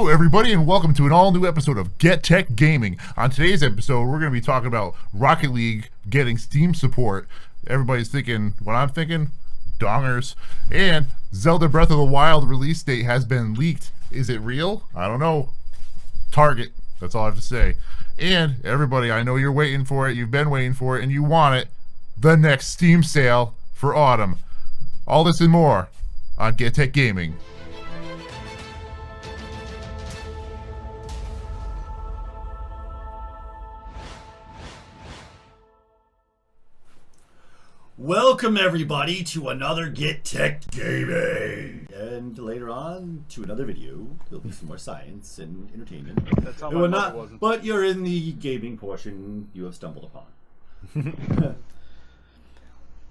Hello, everybody, and welcome to an all-new episode of getTekt Gaming. On today's episode, we're going to be talking about Rocket League getting Steam support. Everybody's thinking what I'm thinking, dongers. And Zelda Breath of the Wild release date has been leaked. Is it real? I don't know. Target. That's all I have to say. And everybody, I know you're waiting for it. You've been waiting for it, and you want it. The next Steam sale for autumn. All this and more on getTekt Gaming. Welcome everybody to another getTekt Gaming, and later on to another video. There'll be some more science and entertainment. That's how my mother wasn't. But you're in the gaming portion you have stumbled upon.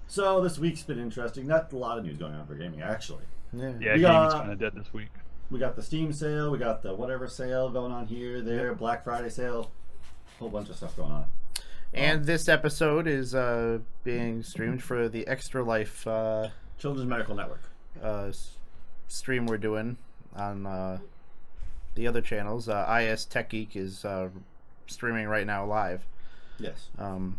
So this week's been interesting. Not a lot of news going on for gaming, actually. Yeah, gaming's kind of dead this week. We got the Steam sale, we got the whatever sale going on here, there, Black Friday sale, whole bunch of stuff going on. And this episode is being streamed for the Extra Life Children's Medical Network stream we're doing on the other channels. getTektGeeks is streaming right now live. Yes. And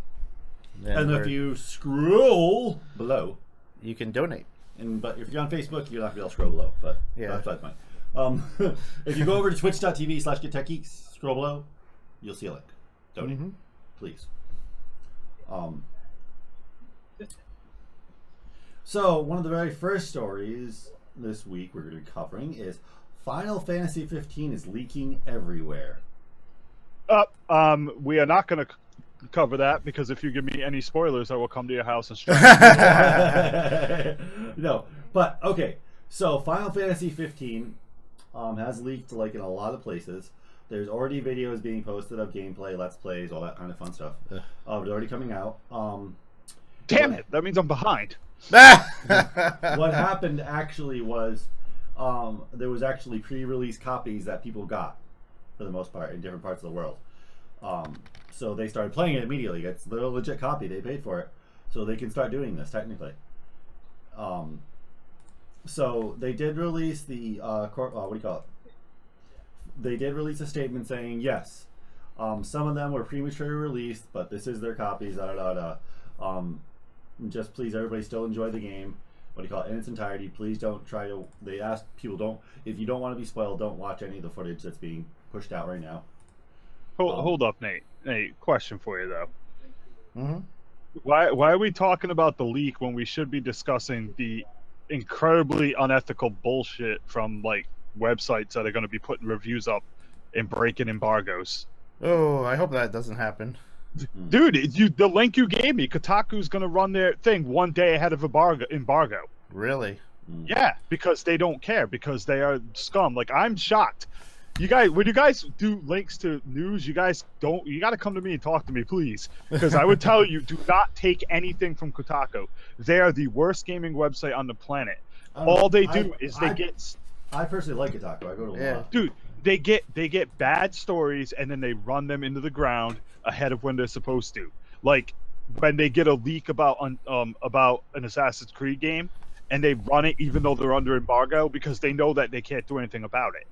if you scroll below, you can donate. But if you're on Facebook, you're not going to be able to scroll below. But yeah, that's fine. If you go over to twitch.tv/getTektGeeks, scroll below, you'll see a link. Donate, please. So one of the very first stories this week we're going to be covering is Final Fantasy 15 is leaking everywhere. We are not going to cover that because if you give me any spoilers, I will come to your house and strike. No, but okay. So Final Fantasy 15 has leaked like in a lot of places. There's already videos being posted of gameplay, let's plays, all that kind of fun stuff. They're already coming out. Damn it! That means I'm behind. What happened actually was there was actually pre-release copies that people got for the most part in different parts of the world. So they started playing it immediately. It's a legit copy. They paid for it, so they can start doing this technically. So they did release the what do you call it? They did release a statement saying yes, some of them were prematurely released, but this is their copies. Just please, everybody, still enjoy the game. What do you call it? In its entirety. Please don't try to. They asked people if you don't want to be spoiled, don't watch any of the footage that's being pushed out right now. Hold up, Nate. Nate, question for you though. Why are we talking about the leak when we should be discussing the incredibly unethical bullshit from like websites that are going to be putting reviews up and breaking embargoes? Oh, I hope that doesn't happen. Dude, the link you gave me, Kotaku's going to run their thing one day ahead of embargo. Really? Yeah, because they don't care, because they are scum. Like, I'm shocked. You guys, when you guys do links to news, you got to come to me and talk to me, please. Because I would tell you, do not take anything from Kotaku. They are the worst gaming website on the planet. All they do is they get... I personally like Kotaku. I go to a lot. Dude, they get bad stories and then they run them into the ground ahead of when they're supposed to. Like when they get a leak about an Assassin's Creed game and they run it even though they're under embargo because they know that they can't do anything about it.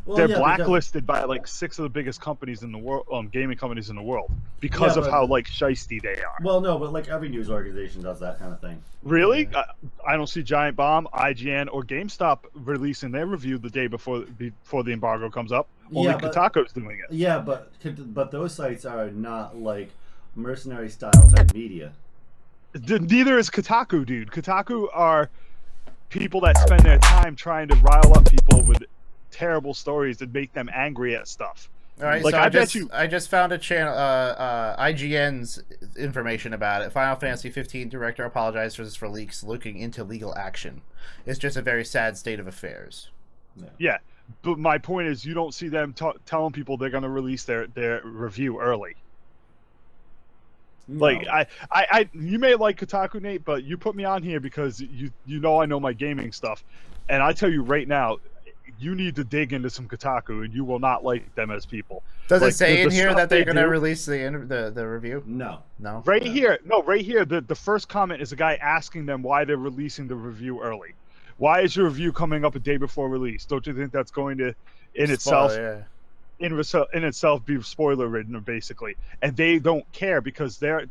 Well, they're blacklisted by like 6 of the biggest companies in the world, gaming companies in the world, because of how like shiesty they are. Well, no, but like every news organization does that kind of thing. Really? I don't see Giant Bomb, IGN, or GameStop releasing their review the day before the embargo comes up. Only Kotaku's doing it. Yeah, but those sites are not like mercenary style type media. Neither is Kotaku, dude. Kotaku are people that spend their time trying to rile up people with terrible stories that make them angry at stuff. All right, like, so I just found a channel, IGN's information about it. Final Fantasy 15 director apologizes for leaks looking into legal action. It's just a very sad state of affairs. Yeah, but my point is you don't see them telling people they're going to release their review early. No. Like, you may like Kotaku, Nate, but you put me on here because you know I know my gaming stuff. And I tell you right now, you need to dig into some Kotaku, and you will not like them as people. Does it say in here that they're going to release the review? No. Right here, the first comment is a guy asking them why they're releasing the review early. Why is your review coming up a day before release? Don't you think that's going to, in itself, in itself, be spoiler ridden, basically? And they don't care because they're.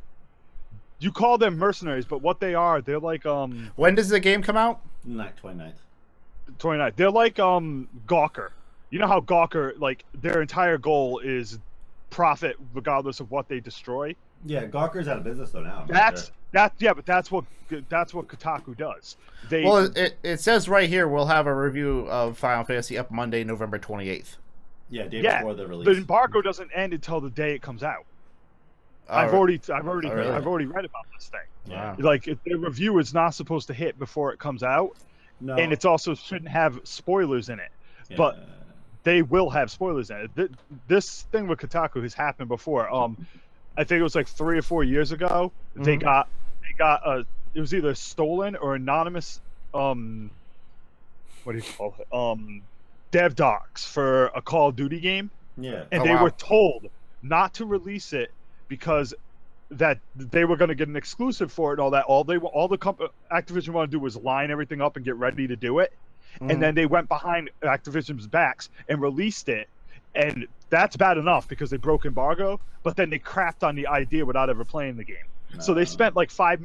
You call them mercenaries, but what they are, they're like When does the game come out? 29th. 29. They're like Gawker. You know how Gawker, like, their entire goal is profit regardless of what they destroy. Yeah, Gawker's out of business though now. But that's what Kotaku does. Well, it says right here we'll have a review of Final Fantasy up Monday, November 28th. Yeah, day before the release. The embargo doesn't end until the day it comes out. I've already read about this thing. Yeah. Like, the review is not supposed to hit before it comes out, No. and it's also shouldn't have spoilers in it. Yeah. But they will have spoilers in it. This thing with Kotaku has happened before. I think it was like 3 or 4 years ago. They got it was either stolen or anonymous. What do you call it? Dev docs for a Call of Duty game. Yeah. And they were told not to release it because that they were going to get an exclusive for it and all that. Activision wanted to do was line everything up and get ready to do it. And then they went behind Activision's backs and released it. And that's bad enough because they broke embargo, but then they crapped on the idea without ever playing the game. So they spent like five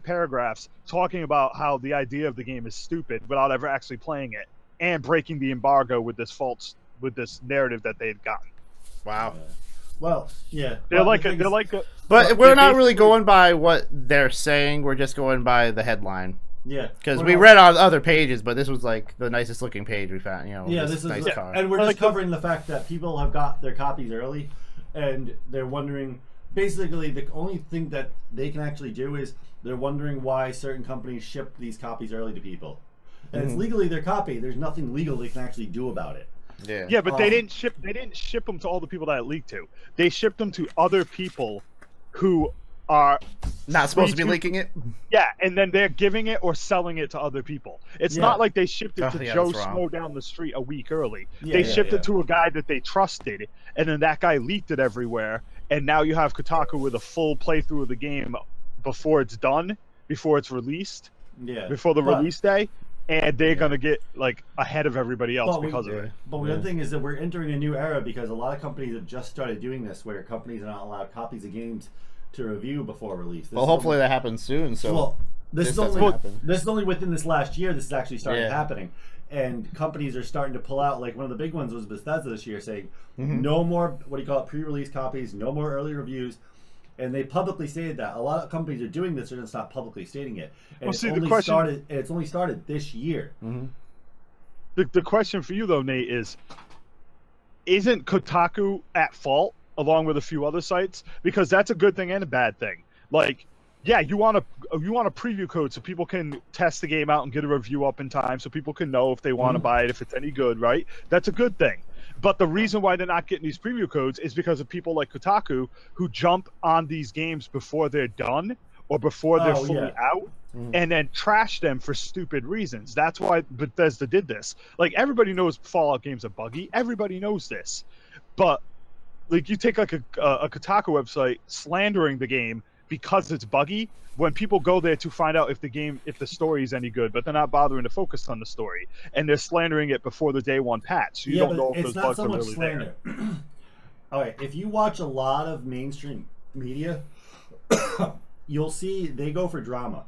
paragraphs talking about how the idea of the game is stupid without ever actually playing it and breaking the embargo with this narrative that they had gotten. Wow. Well, yeah. But we're not really going by what they're saying. We're just going by the headline. Yeah. Because we read on other pages, but this was like the nicest looking page we found. You know. Yeah, this is nice car. And we're just covering the fact that people have got their copies early, and they're wondering. Basically, the only thing that they can actually do is they're wondering why certain companies ship these copies early to people, and it's legally their copy. There's nothing legal they can actually do about it. Yeah. Yeah, but they didn't ship them to all the people that it leaked to. They shipped them to other people who are not supposed to be leaking it. Yeah, and then they're giving it or selling it to other people. It's not like they shipped it to Joe Smo down the street a week early. They shipped it to a guy that they trusted, and then that guy leaked it everywhere. And now you have Kotaku with a full playthrough of the game before it's done, before it's released, before the release day, and they're gonna get like ahead of everybody else because of it. But the thing is that we're entering a new era because a lot of companies have just started doing this, where companies are not allowed copies of games to review before release. Hopefully that happens soon. So this is only within this last year. This is actually started happening, and companies are starting to pull out. Like one of the big ones was Bethesda this year, saying no more pre-release copies, no more early reviews, and they publicly stated that. A lot of companies are doing this; they're just not publicly stating it. And it's only started this year. The question for you though, Nate, isn't Kotaku at fault along with a few other sites? Because that's a good thing and a bad thing. Like, yeah, you want a preview code so people can test the game out and get a review up in time, so people can know if they want to buy it, if it's any good, right? That's a good thing. But the reason why they're not getting these preview codes is because of people like Kotaku who jump on these games before they're done or before they're fully out, and then trash them for stupid reasons. That's why Bethesda did this. Like, everybody knows Fallout games are buggy. Everybody knows this. But like, you take like a Kotaku website slandering the game because it's buggy, when people go there to find out if the story is any good, but they're not bothering to focus on the story, and they're slandering it before the day one patch. So you don't know if those bugs are really there. All right, if you watch a lot of mainstream media, you'll see they go for drama.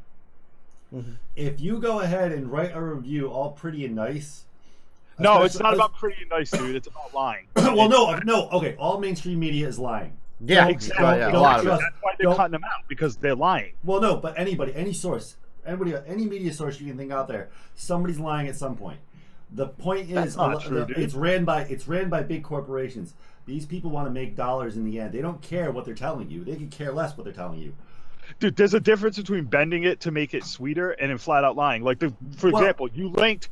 If you go ahead and write a review all pretty and nice. No, it's not about pretty and nice, dude. It's about lying. Well, no. Okay, all mainstream media is lying. Yeah, exactly. A lot of it. That's why they're cutting them out, because they're lying. Well, no, but any source, any media source you can think out there, somebody's lying at some point. The point is, it's ran by big corporations. These people want to make dollars in the end. They don't care what they're telling you. They could care less what they're telling you. Dude, there's a difference between bending it to make it sweeter and then flat out lying. Like, for example, you linked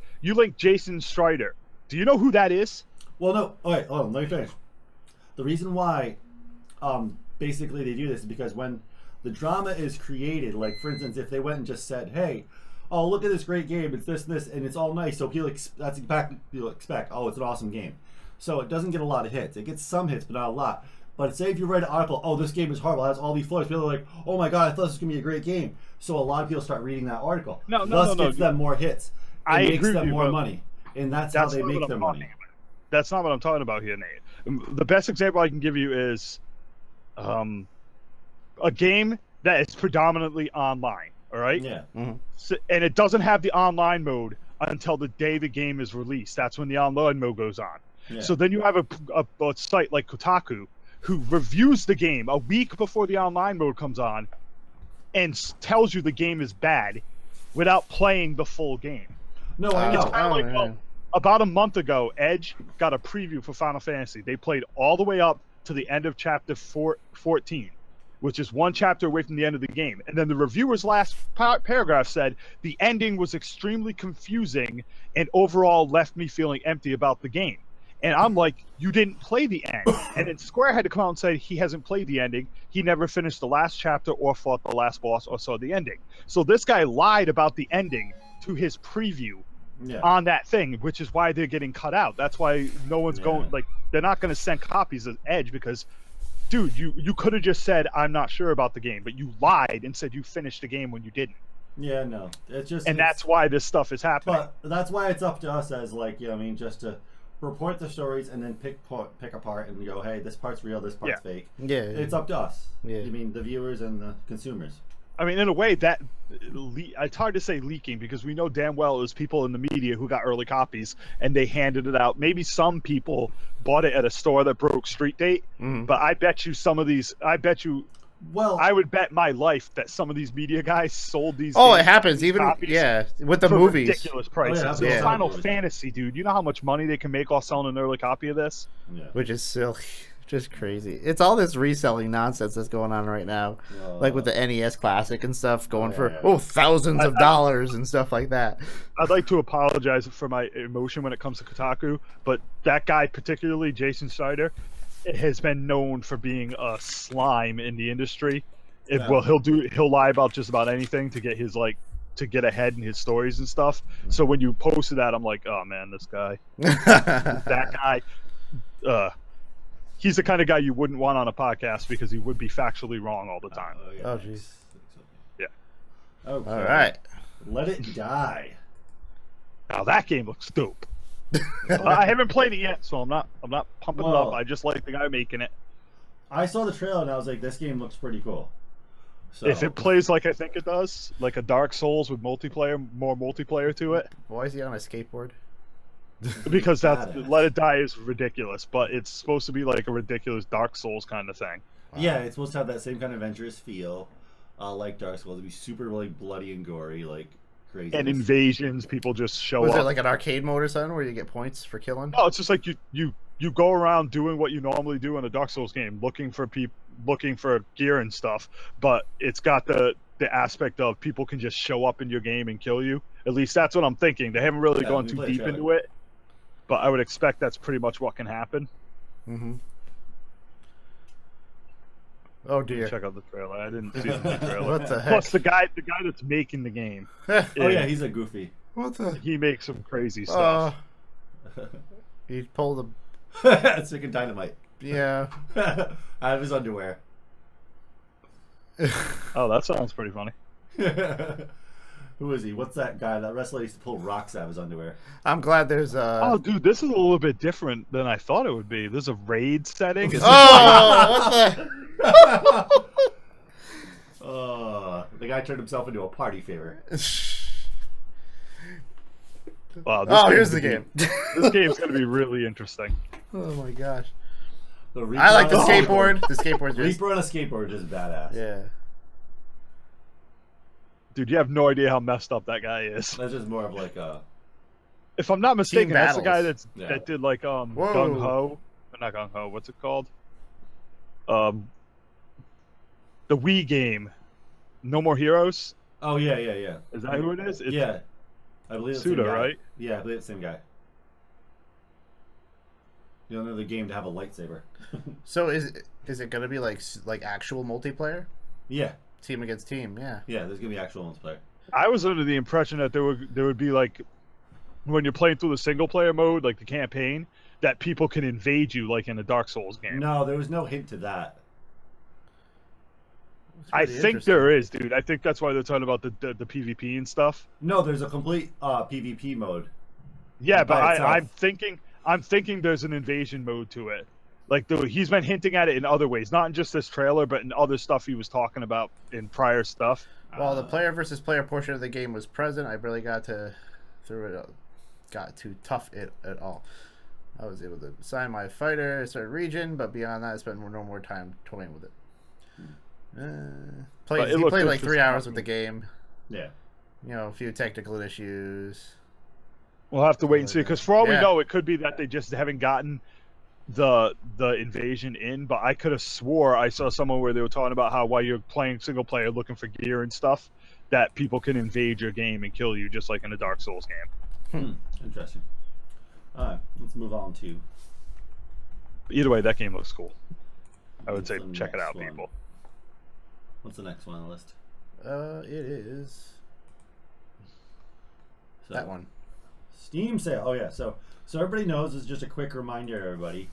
Jason Strider. Do you know who that is? Well, no. All right, hold on. Let me finish. The reason why, basically they do this is because when the drama is created, like for instance, if they went and just said, "Hey, oh look at this great game, it's this, and it's all nice," so that's exactly what you'll expect. Oh, it's an awesome game. So it doesn't get a lot of hits. It gets some hits, but not a lot. But say if you read an article, "Oh, this game is horrible, it has all these flaws," people are like, "Oh my god, I thought this was gonna be a great game." So a lot of people start reading that article. Thus gets them more hits. I makes agree with them you, more but money, and that's how they not make what their I'm money. talking about. That's not what I'm talking about here, Nate. The best example I can give you is a game that is predominantly online. All right. Yeah. Mhm. So, and it doesn't have the online mode until the day the game is released. That's when the online mode goes on. Yeah. So then you have a site like Kotaku who reviews the game a week before the online mode comes on and tells you the game is bad without playing the full game. No, I It's know. kind of like, well, about a month ago, Edge got a preview for Final Fantasy. They played all the way up to the end of chapter 14, which is one chapter away from the end of the game. And then the reviewer's last paragraph said, the ending was extremely confusing and overall left me feeling empty about the game. And I'm like, you didn't play the end. And then Square had to come out and say he hasn't played the ending. He never finished the last chapter or fought the last boss or saw the ending. So this guy lied about the ending to his preview on that thing, which is why they're getting cut out. That's why no one's going, like, they're not going to send copies of Edge because, dude, you could have just said, I'm not sure about the game, but you lied and said you finished the game when you didn't. Yeah, no. It's just... And that's why this stuff is happening. But that's why it's up to us as, like, you know what I mean, just to report the stories and then pick apart and go, hey, this part's real, this part's fake. Yeah. It's up to us. Yeah. You mean the viewers and the consumers. I mean, in a way, that it's hard to say leaking because we know damn well it was people in the media who got early copies and they handed it out. Maybe some people bought it at a store that broke street date, but I bet you well, I would bet my life that some of these media guys sold these. Oh, it happens even with the for movies. Ridiculous prices. Oh, yeah, Final Fantasy, dude. You know how much money they can make off selling an early copy of this? Yeah. Which is silly. Just crazy. It's all this reselling nonsense that's going on right now, like with the NES Classic and stuff, going for thousands of dollars and stuff like that. I'd like to apologize for my emotion when it comes to Kotaku, but that guy, particularly Jason Schreider, has been known for being a slime in the industry. Well, he'll lie about just about anything to get his to get ahead in his stories and stuff. So when you posted that, I'm like, oh man, this guy, that guy. He's the kind of guy you wouldn't want on a podcast because he would be factually wrong all the time. Oh, jeez. Yeah. Okay. All right. Let it die. Now that game looks dope. I haven't played it yet, so I'm not pumping it up. I just like the guy making it. I saw the trailer and I was like, this game looks pretty cool. So If it plays like I think it does, like a Dark Souls with more multiplayer to it. Why is he on a skateboard? Because that's Let It Die is ridiculous, but it's supposed to be like a ridiculous Dark Souls kind of thing. Yeah, it's supposed to have that same kind of adventurous feel, like Dark Souls. It'd be super like bloody and gory, like crazy. And invasions, people just show Was up. there like an arcade mode or something where you get points for killing? No, it's just like you go around doing what you normally do in a Dark Souls game, looking for gear and stuff, but it's got the aspect of people can just show up in your game and kill you. At least that's what I'm thinking. They haven't really gone too deep into it, but I would expect that's pretty much what can happen. Mm-hmm. Oh dear! Check out the trailer. I didn't see the trailer. What the heck? Plus, the guy that's making the game. Oh yeah, he's a goofy. What the? He makes some crazy stuff. He pulled a. Stick and dynamite. Yeah. Out of his underwear. Oh, that sounds pretty funny. Who is he? What's that guy? That wrestler used to pull rocks out of his underwear. I'm glad there's Oh, dude, this is a little bit different than I thought it would be. There's a raid setting. what the? The guy turned himself into a party favor. Wow, here's the game. This game's gonna be really interesting. Oh my gosh! I like the skateboard. The skateboard's just... Reaper on a skateboard is badass. Yeah. Dude, you have no idea how messed up that guy is. That's just more of like a... If I'm not mistaken, that's the guy that did like Gung Whoa. Ho. Not Gung Ho. What's it called? The Wii game, No More Heroes. Oh yeah. Is that who it is? It's yeah, I believe it's Suda, the same guy. right? Yeah, I believe it's the same guy. You don't know the game to have a lightsaber. So is it gonna be like actual multiplayer? Yeah. Team against team, yeah. Yeah, there's gonna be actual multiplayer. I was under the impression that there would be like when you're playing through the single player mode, like the campaign, that people can invade you like in a Dark Souls game. No, there was no hint to that. I think there is, dude. I think that's why they're talking about the PvP and stuff. No, there's a complete PvP mode. Yeah, but I'm thinking there's an invasion mode to it. Like he's been hinting at it in other ways, not in just this trailer, but in other stuff he was talking about in prior stuff. While the player versus player portion of the game was present, I barely got to tough it at all. I was able to assign my fighter a certain region, but beyond that, I spent no more time toying with it. He played like 3 hours with the game. Yeah. You know, a few technical issues. We'll have to wait and see, because for all we know, it could be that they just haven't gotten the invasion in, but I could have swore I saw somewhere where they were talking about how while you're playing single player looking for gear and stuff, that people can invade your game and kill you just like in a Dark Souls game. Interesting. Alright, let's move on to... Either way, that game looks cool. I would say check it out, people. What's the next one on the list? It is... that one. Steam sale. Oh yeah, so everybody knows, it's just a quick reminder, everybody.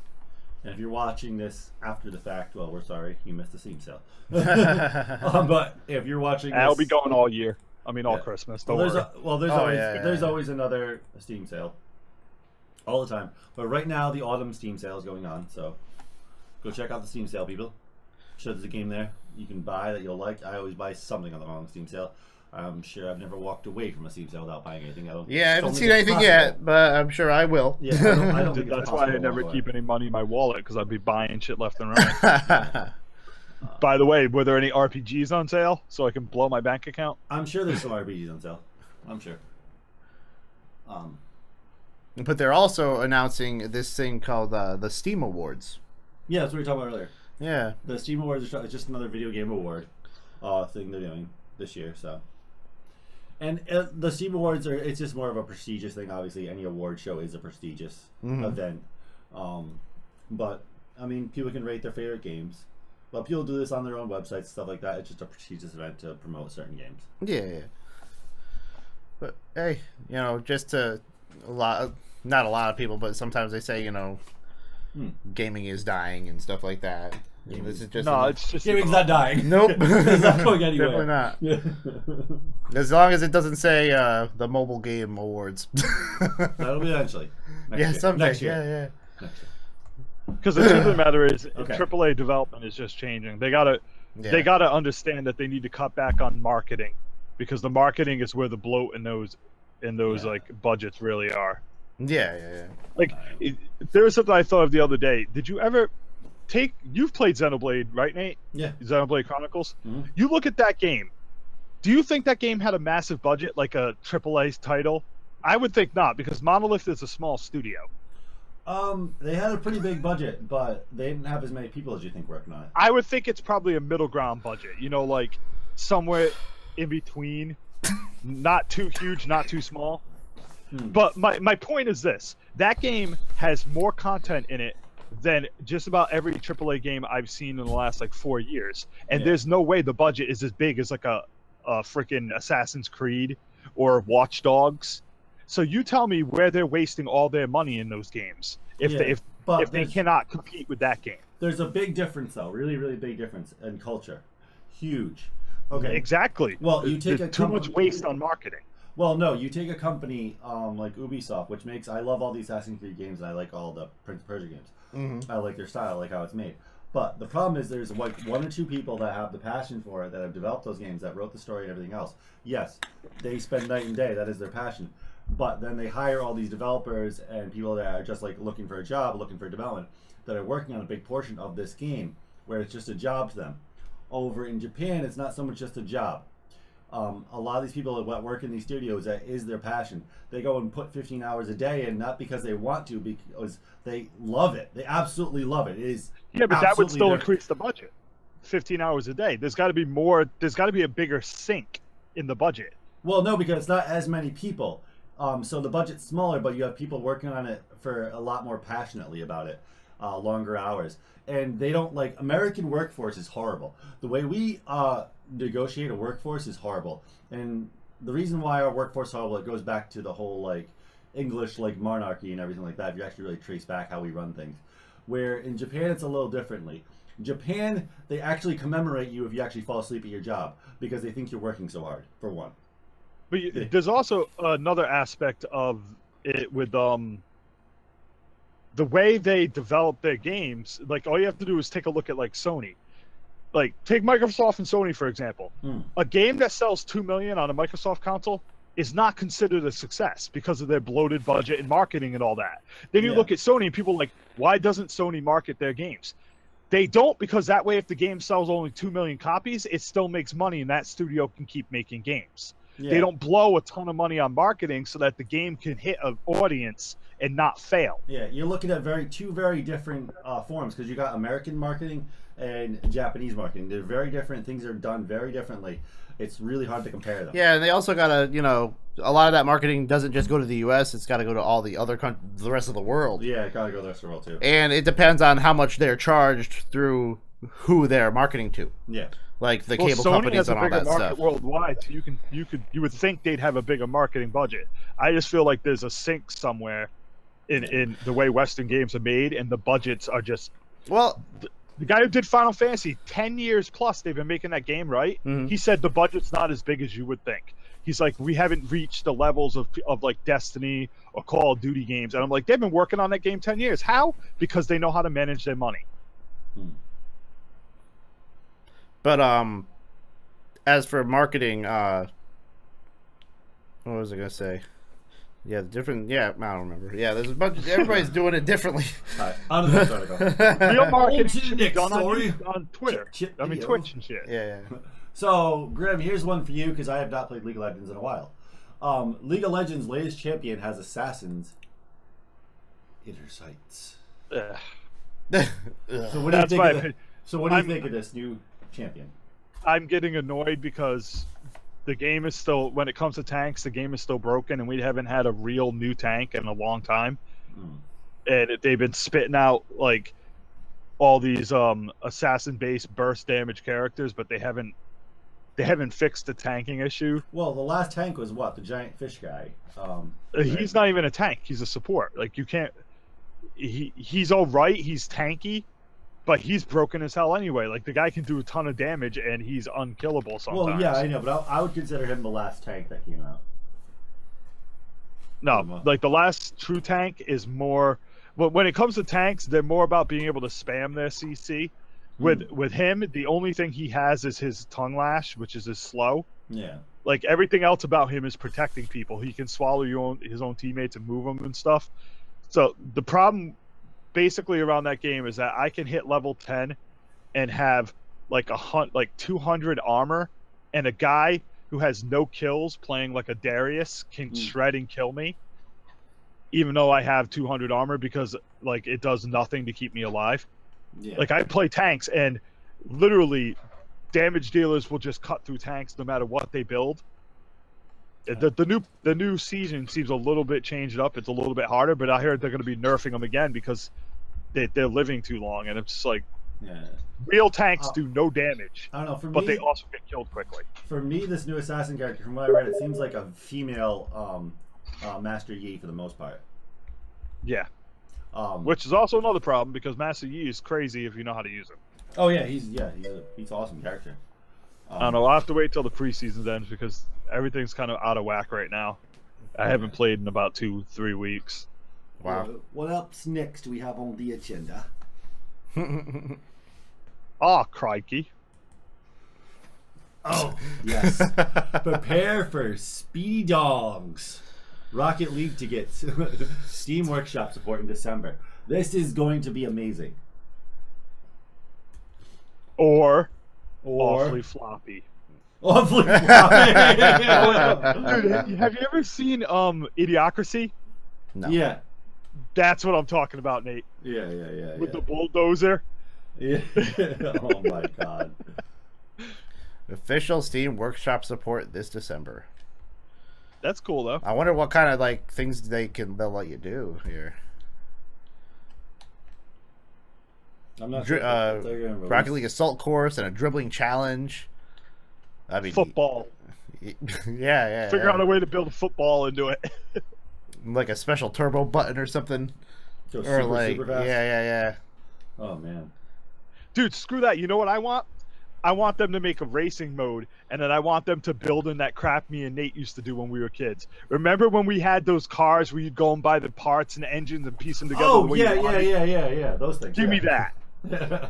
And if you're watching this after the fact, well, we're sorry, you missed the Steam sale. But if you're watching this... I'll be going all year. I mean, all Christmas. Don't worry. There's always another Steam sale. All the time. But right now, the autumn Steam sale is going on, so go check out the Steam sale, people. Sure, there's a game there you can buy that you'll like. I always buy something on the wrong Steam sale. I'm sure I've never walked away from a Steam sale without buying anything. I haven't seen anything yet, but I'm sure I will. Yeah, I don't think that's why I never keep any money in my wallet, because I'd be buying shit left and right. By the way, were there any RPGs on sale so I can blow my bank account? I'm sure there's some RPGs on sale. I'm sure. But they're also announcing this thing called the Steam Awards. Yeah, that's what we were talking about earlier. Yeah. The Steam Awards are just another video game award thing they're doing this year. So, and the Steam Awards it's just more of a prestigious thing. Obviously, any award show is a prestigious event. But I mean, people can rate their favorite games. But people do this on their own websites, stuff like that. It's just a prestigious event to promote certain games. Yeah. But hey, you know, just to not a lot of people, but sometimes they say, you know, gaming is dying and stuff like that. This is just it's just gaming's not dying. Nope, it's not going anywhere. Definitely not. As long as it doesn't say the mobile game awards. That'll be eventually. Someday. Next year. Yeah. Next year. Because the truth of the matter is, AAA development is just changing. They gotta understand that they need to cut back on marketing, because the marketing is where the bloat in those like budgets really are. Yeah. Like there was something I thought of the other day. Did you ever you've played Xenoblade, right, Nate? Yeah. Xenoblade Chronicles. Mm-hmm. You look at that game. Do you think that game had a massive budget like a AAA title? I would think not, because Monolith is a small studio. They had a pretty big budget, but they didn't have as many people as you think working on it. I would think it's probably a middle ground budget. You know, like somewhere in between, not too huge, not too small. But my point is this: that game has more content in it than just about every AAA game I've seen in the last like 4 years, and there's no way the budget is as big as like a freaking Assassin's Creed or Watch Dogs. So you tell me where they're wasting all their money in those games if they cannot compete with that game. There's a big difference, though. Really, really big difference in culture. Huge. Okay. Exactly. Well, you take too much waste on marketing. Well, no, you take a company like Ubisoft, which makes... I love all the Assassin's Creed games, and I like all the Prince of Persia games. I like their style, I like how it's made. But the problem is there's like 1 or 2 people that have the passion for it, that have developed those games, that wrote the story and everything else. Yes, they spend night and day. That is their passion. But then they hire all these developers and people that are just like looking for a job, looking for development, that are working on a big portion of this game, where it's just a job to them. Over in Japan, it's not so much just a job. A lot of these people that work in these studios, that is their passion. They go and put 15 hours a day in, not because they want to, because they love it. They absolutely love it. It is but that would still increase the budget. 15 hours a day. There's got to be more. There's got to be a bigger sink in the budget. Well, no, because it's not as many people. So the budget's smaller, but you have people working on it for a lot more passionately about it, longer hours. And they don't like... American workforce is horrible. The way we negotiate a workforce is horrible. And the reason why our workforce is horrible, it goes back to the whole like English like monarchy and everything like that, if you actually really trace back how we run things. Where in Japan it's a little differently. Japan, they actually commemorate you if you actually fall asleep at your job because they think you're working so hard, for one. But there's also another aspect of it with the way they develop their games. Like, all you have to do is take a look at, like, Sony. Like, take Microsoft and Sony, for example. A game that sells 2 million on a Microsoft console is not considered a success because of their bloated budget and marketing and all that. Then you look at Sony and people are like, why doesn't Sony market their games? They don't, because that way if the game sells only 2 million copies, it still makes money and that studio can keep making games. They don't blow a ton of money on marketing so that the game can hit an audience and not fail. Yeah, you're looking at two very different forms because you got American marketing and Japanese marketing. They're very different. Things are done very differently. It's really hard to compare them. Yeah, and they also gotta, a lot of that marketing doesn't just go to the U.S. It's got to go to all the other the rest of the world. Yeah, it gotta go to the rest of the world too. And it depends on how much they're charged through who they're marketing to. Yeah. Like the Well, cable Sony companies has a and all bigger that market stuff. worldwide, so you would think they'd have a bigger marketing budget. I just feel like there's a sink somewhere in the way Western games are made, and the budgets are just. Well, the guy who did Final Fantasy, 10 years plus, they've been making that game, right? Mm-hmm. He said the budget's not as big as you would think. He's like, we haven't reached the levels of like Destiny or Call of Duty games, and I'm like, they've been working on that game 10 years. How? Because they know how to manage their money. But as for marketing, what was I gonna say? Yeah, different. Yeah, I don't remember. Yeah, there's a bunch. Everybody's doing it differently. On to the next article. Real marketing should be next done story. on Twitter. I mean, Twitch and shit. Yeah. So, Grim, here's one for you because I have not played League of Legends in a while. League of Legends' latest champion has assassins in her sights. So what do you think of this new champion? I'm getting annoyed because the game is still, when it comes to tanks, the game is still broken, and we haven't had a real new tank in a long time. And they've been spitting out like all these assassin-based burst damage characters, but they haven't fixed the tanking issue. Well, the last tank was what? The giant fish guy. He's not even a tank. He's a support. Like, you can't. He's all right. He's tanky, but he's broken as hell anyway. Like, the guy can do a ton of damage, and he's unkillable sometimes. Well, yeah, I know, but I would consider him the last tank that came out. No, like the last true tank is more. When it comes to tanks, they're more about being able to spam their CC. With him, the only thing he has is his tongue lash, which is his slow. Yeah. Like, everything else about him is protecting people. He can swallow his own teammates and move them and stuff. So the problem basically around that game is that I can hit level 10 and have like 200 armor, and a guy who has no kills playing like a Darius can shred and kill me, even though I have 200 armor, because like it does nothing to keep me alive. Yeah. Like, I play tanks, and literally damage dealers will just cut through tanks no matter what they build. The new season seems a little bit changed up. It's a little bit harder, but I heard they're going to be nerfing them again because they're living too long, and it's just like, real tanks do no damage. I don't know. But they also get killed quickly. For me, this new assassin character, from what I read, it seems like a female Master Yi for the most part. Yeah. Which is also another problem because Master Yi is crazy if you know how to use him. Oh yeah, he's an awesome character. I don't know. I'll have to wait till the preseason ends because everything's kind of out of whack right now. I haven't played in about 2-3 weeks. Wow. What else next we have on the agenda? Oh, crikey. Oh, yes. Prepare for Speedy Dongs. Rocket League to get Steam Workshop support in December. This is going to be amazing. Or awfully floppy. Awfully floppy. Dude, have you ever seen Idiocracy? No. Yeah. That's what I'm talking about, Nate. Yeah. With the bulldozer. Yeah. Oh my god. Official Steam Workshop support this December. That's cool though. I wonder what kind of like things they'll let you do here. I'm not sure what they're gonna release. Rocket League Assault Course and a dribbling challenge. I mean, Football. Yeah. Figure out a way to build a football into it. Like a special turbo button or something. Go Or super like, fast. yeah. Oh man. Dude, screw that. You know what I want? I want them to make a racing mode, and then I want them to build in that crap me and Nate used to do when we were kids. Remember when we had those cars where you'd go and buy the parts and engines and piece them together? Oh, yeah. Those things. Give me that.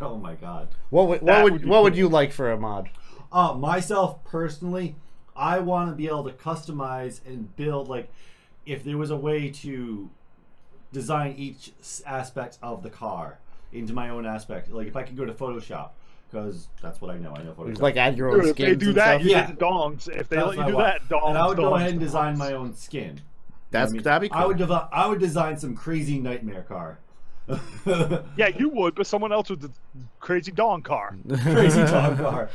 Oh my god. What would you like for a mod? Myself personally, I want to be able to customize and build, like, if there was a way to design each aspect of the car into my own aspect. Like if I could go to Photoshop, because that's what I know. I know Photoshop. Like add your own skins. If they do that, you yeah. get dongs. If they That's let you what do I that, dongs. And I would go ahead and dongs. design my own skin. That'd be cool. I would design some crazy nightmare car. Yeah, you would, but someone else with the crazy dong car. Crazy dog car.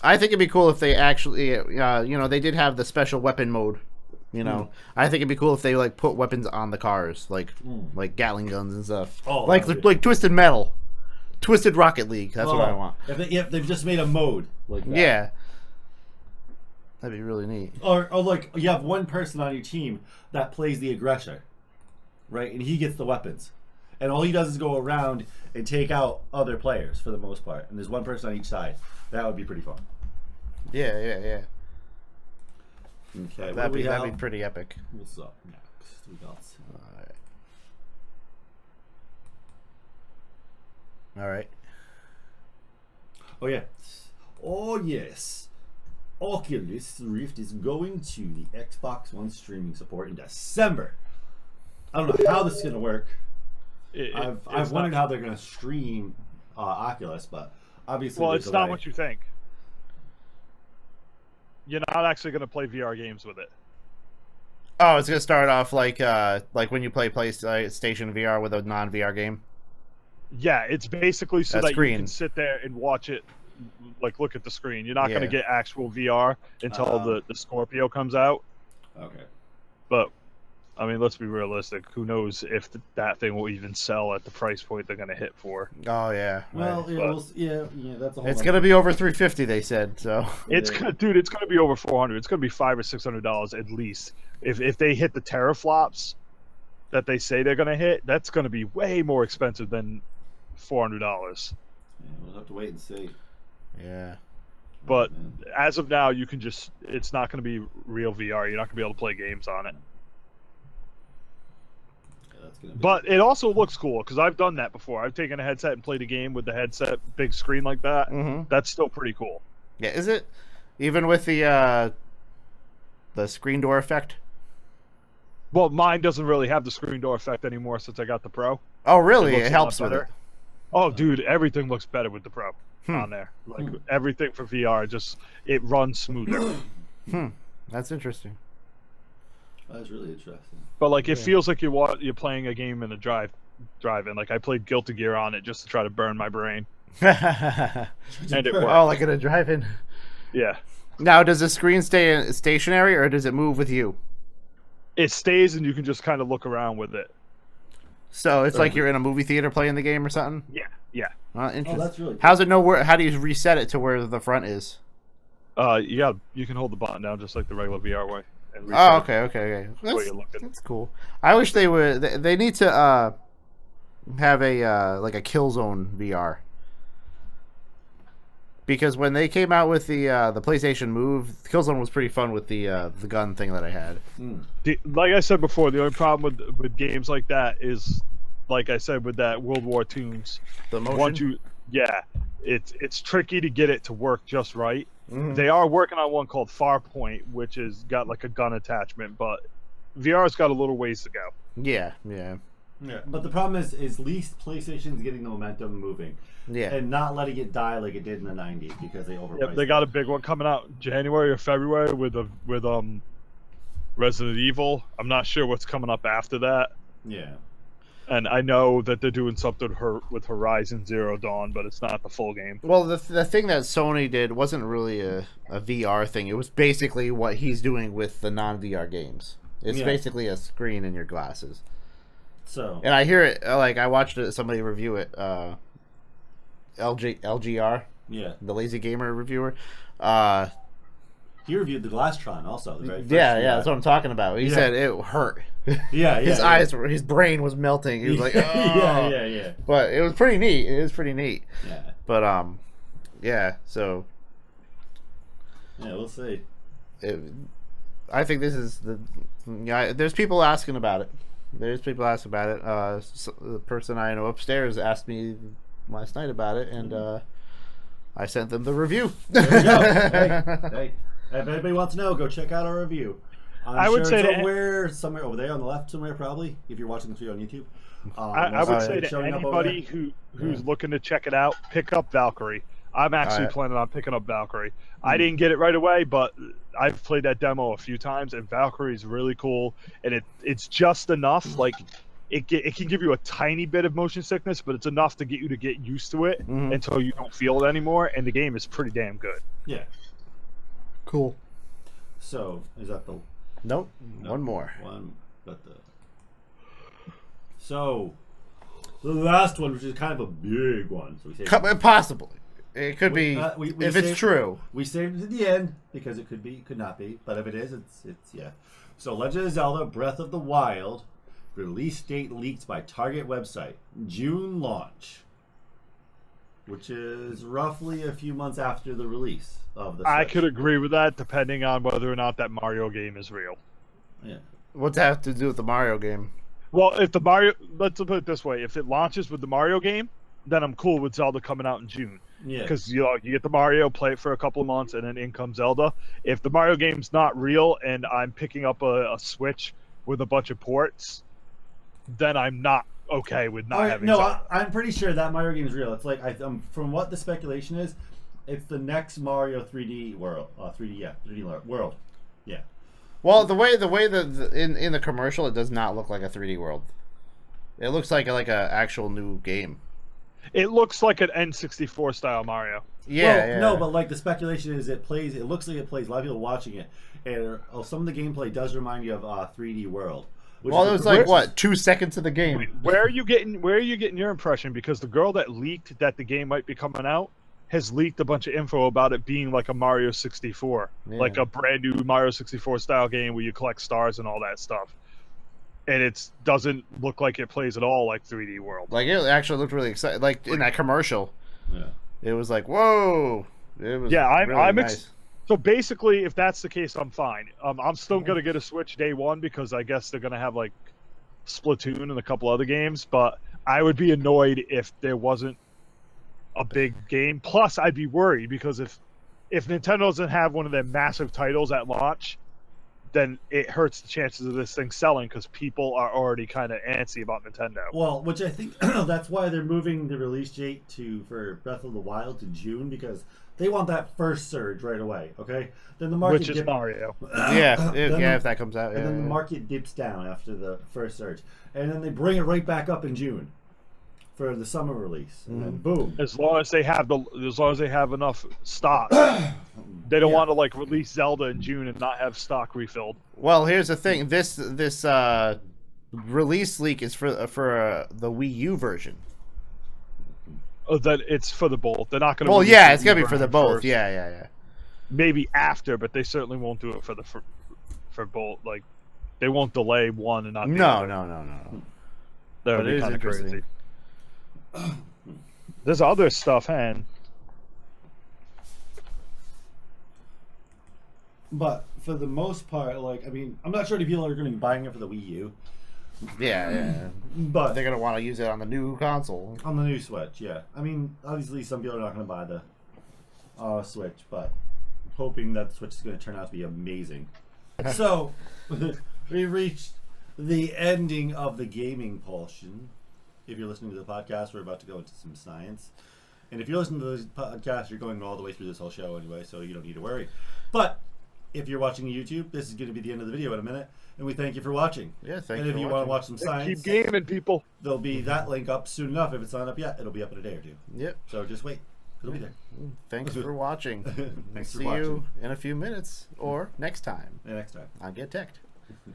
I think it'd be cool if they actually, they did have the special weapon mode. I think it'd be cool if they like put weapons on the cars, like Gatling guns and stuff. Oh, like Twisted Metal, Twisted Rocket League. That's what I want. If they've just made a mode like that. Yeah, that'd be really neat. Or like you have one person on your team that plays the aggressor, right? And he gets the weapons. And all he does is go around and take out other players for the most part. And there's one person on each side. That would be pretty fun. Yeah. Okay, That'd be pretty epic. What's up next? We got All right. Oh yeah. Oh yes. Oculus Rift is going to the Xbox One streaming support in December. I don't know how this is gonna work. I've wondered how they're gonna stream Oculus, but obviously. Well, it's not what you think. You're not actually going to play VR games with it. Oh, it's gonna start off like when you play PlayStation VR with a non-VR game. Yeah, it's basically so that screen. You can sit there and watch it, like look at the screen. You're not going to get actual VR until the Scorpio comes out. Okay. But I mean, let's be realistic. Who knows if that thing will even sell at the price point they're going to hit for? Oh yeah. Well, right. yeah, that's a whole. It's gonna be over $350, they said. So it's gonna be over $400. It's gonna be $500 or $600 at least. If they hit the teraflops that they say they're gonna hit, that's gonna be way more expensive than $400. Yeah, we'll have to wait and see. yeah. But as of now, you can it's not gonna be real VR. You're not gonna be able to play games on it. But it also looks cool because I've done that before. I've taken a headset and played a game with the headset, big screen like that. Mm-hmm. That's still pretty cool. Yeah, is it? Even with the screen door effect? Well, mine doesn't really have the screen door effect anymore since I got the Pro. Oh, really? It It helps with it. Oh, dude, everything looks better with the Pro on there. Like everything for VR, it runs smoother. That's interesting. That was really interesting. But like, it feels like you're playing a game in a drive-in. Like I played Guilty Gear on it just to try to burn my brain, and it worked. Oh, like in a drive-in. Yeah. Now, does the screen stay stationary or does it move with you? It stays, and you can just kind of look around with it. So it's like you're in a movie theater playing the game or something. Yeah. Interesting. Oh, that's really cool. How's it know where? How do you reset it to where the front is? Yeah, you can hold the button down just like the regular VR way. And Oh, reset it okay. where you're looking. That's cool. I wish they would. They need to have a like a Killzone VR. Because when they came out with the PlayStation Move, Killzone was pretty fun with the gun thing that I had. Like I said before, the only problem with games like that is, like I said with that World War Tunes, The motion. it's tricky to get it to work just right. Mm-hmm. They are working on one called Farpoint, which has got like a gun attachment, but VR's got a little ways to go. Yeah. But the problem is at least PlayStation's getting the momentum moving. Yeah. And not letting it die like it did in the 90s because they overpriced Yep, they got a big one coming out January or February with Resident Evil. I'm not sure what's coming up after that. Yeah. And I know that they're doing something with Horizon Zero Dawn, but it's not the full game. Well, the thing that Sony did wasn't really a VR thing. It was basically what he's doing with the non-VR games. It's basically a screen in your glasses. So. And I hear it, like, I watched somebody review it, LGR, the Lazy Gamer reviewer. He reviewed the Glasstron also. The very first That's what I'm talking about. He said it hurt. His brain was melting. He was like, oh. yeah. But it was pretty neat. Yeah. But yeah. So Yeah, we'll see. I think this is the. Yeah, there's people asking about it. There's people asking about it. The person I know upstairs asked me last night about it, and I sent them the review. There we go. Hey, if anybody wants to know, go check out our review. I would say it's somewhere over there on the left, somewhere probably. If you're watching this video on YouTube, I would say to anybody who's looking to check it out, pick up Valkyrie. I'm actually planning on picking up Valkyrie. I didn't get it right away, but I've played that demo a few times, and Valkyrie is really cool. And it's just enough, like it can give you a tiny bit of motion sickness, but it's enough to get you to get used to it until you don't feel it anymore. And the game is pretty damn good. Yeah. Cool. So is that the? Nope. No, one more. So the last one, which is kind of a big one, so we say possibly. It could be if it's true. We saved it to the end because it could be, could not be, but if it is, it's yeah. So Legend of Zelda: Breath of the Wild release date leaked by Target website, June launch, which is roughly a few months after the release of the Switch. I could agree with that, depending on whether or not that Mario game is real. Yeah. What's that have to do with the Mario game? Well, if the Mario, let's put it this way: if it launches with the Mario game, then I'm cool with Zelda coming out in June. Yeah. Because you get the Mario, play it for a couple of months, and then in comes Zelda. If the Mario game's not real and I'm picking up a Switch with a bunch of ports, then I'm not okay with not having Zelda. I'm pretty sure that Mario game is real. It's like from what the speculation is, it's the next Mario 3D world. 3D world. Yeah. Well, the way in the commercial, it does not look like a 3D world. It looks like a actual new game. It looks like an N64 style Mario. Yeah, No, but like the speculation is it looks like it plays. A lot of people watching it, and some of the gameplay does remind you of 3D World. Well, it was like what, 2 seconds of the game. Where are you getting your impression? Because the girl that leaked that the game might be coming out has leaked a bunch of info about it being like a Mario 64, like a brand new Mario 64 style game where you collect stars and all that stuff. And it doesn't look like it plays at all like 3D World. Like, it actually looked really exciting. Like, in that commercial, it was like, whoa. It was I'm nice. So basically, if that's the case, I'm fine. I'm still going to get a Switch day one because I guess they're going to have, like, Splatoon and a couple other games. But I would be annoyed if there wasn't a big game. Plus, I'd be worried because if Nintendo doesn't have one of their massive titles at launch, then it hurts the chances of this thing selling because people are already kind of antsy about Nintendo. Well, which I think that's why they're moving the release date for Breath of the Wild to June, because they want that first surge right away. Okay, then the market which is Mario. If that comes out, and then the market dips down after the first surge, and then they bring it right back up in June for the summer release, and then boom. As long as they have enough stock. They don't want to like release Zelda in June and not have stock refilled. Well, here's the thing: this release leak is for the Wii U version. Oh, that it's for the both. They're not going to. Well, yeah, it's gonna be for the both. First. Yeah. Maybe after, but they certainly won't do it for both. Like, they won't delay one and not. No. That would be kind of crazy. There's other stuff, and. But for the most part, like, I mean, I'm not sure if people are going to be buying it for the Wii U. Yeah. But they're going to want to use it on the new console. On the new Switch, yeah. I mean, obviously some people are not going to buy the Switch, but I'm hoping that the Switch is going to turn out to be amazing. So, we reached the ending of the gaming portion. If you're listening to the podcast, we're about to go into some science. And if you're listening to this podcast, you're going all the way through this whole show anyway, so you don't need to worry. But if you're watching YouTube, this is going to be the end of the video in a minute, and we thank you for watching. Yeah, thank you. And if you want to watch some science, keep gaming, people. There'll be that link up soon enough. If it's not up yet, it'll be up in a day or two. Yep. So just wait. It'll be there. Thanks for watching. Thanks for See watching. you in a few minutes or next time. Yeah, next time on getTekt.